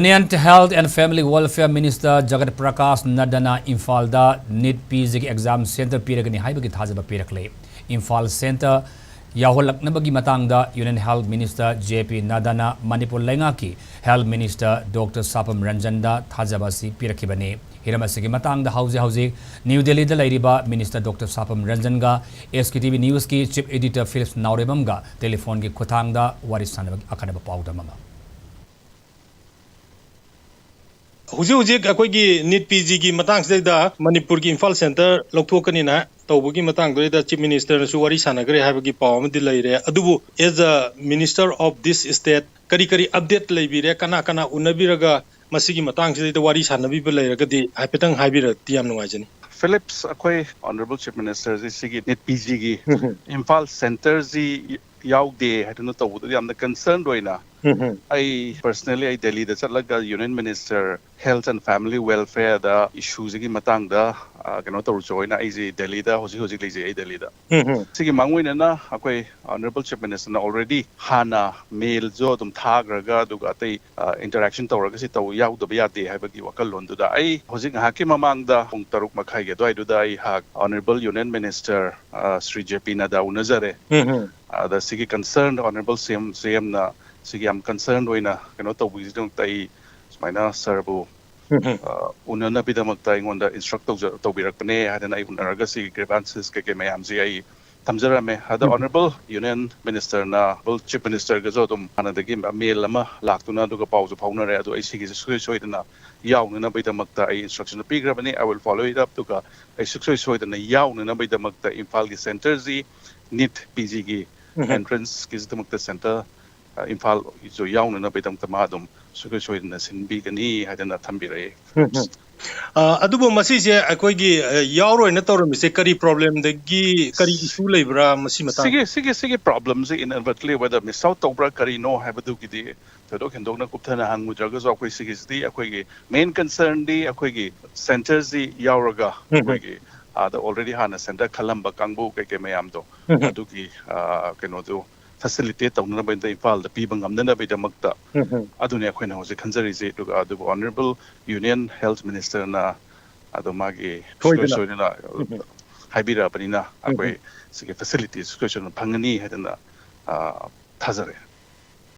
Union Health and Family Welfare Minister Jagat prakash Nadda Imphal da NEET-PG exam center peeragani haibagi thajaba peerakle. Imphal center yaholaknabagi matangda Union Health Minister JP Nadda Manipur Lengaki Health Minister Dr. Sapam Ranjan da thajaba si peerakibane. Hiramasigi matangda hauzi New Delhi da lairiba Minister Dr. Sapam Ranjan ga SKTV News ki Chief Editor Philips Naurebam ga telephone ki khutangda warisanabagi akanaba pauda mama. Huzi akoigi NEET-PG ki matang sida Manipur ki Imphal center lokthokani na tawbugi matang doida Chief Minister su wari sanagre habagi pawam dilaire adubu as a minister of this state kari update laibire kana unabiraga masigi matang sida wari sanabi belairagadi haipetang haibira tiam nuwajani Philips akwai Honorable Chief Minister sigi NEET-PG gi Imphal center ji yaugde haduna tawbuda yamna concerned doina I personally Delhi da chatlaga Union Minister Health and Family Welfare da issues gi matang da kano taru joina ai Delhi da hoji leje ai Delhi da sigi mangwina na akwai Honorable Chief Minister na already hana mail jo dum thagraga duga tai interaction tawraga si taw yaud da yate haibagi wakal lon da ai hoji haki mamang da pung taruk makhai ge doi da ai ha Honorable Union Minister Sri JP Nadda unazare the sigi concerned Honorable CM na sige am concerned oina kano tawbugi dong tai sumaina serbu unana bidamakta ingonda instruct tawbirakpane hadana ai unaraga si grievances ke mayam ji ai tamjarame hada Honorable Union Minister na Chief Minister ga jodum anadagi mail ama laktuna duga pawju phaunare adu ai sigi soidana yawnana bidamakta ai instruction pigrabane I will follow it up duga ai soidana yawnana bidamakta Imphal gi center ji NEET-PG gi entrance ki bidamakta center Imphal so yauna na betam tamadum sugashoy na sinbigani hadana thambire adubo masi je akoigi yauro na tawro mise kari problem dagi kari issue leibra masi matang sige problems inadvertently whether miss out tobra kari no habadu gidi todo kendok na kupthana hangu jaga so akoi sige sti akoigi main concern di akoigi centers di yauraga akoigi the already hana center khalamba kangbu ke mayam do adugi keno do facilitate tawna ba inda Imphal da pibang amna ba damakta aduni akhoi na hoje khanjari je to adu Honorable Union Health Minister na adu magi soina haibira panina akhoi sige facilities question phangani hadana thazare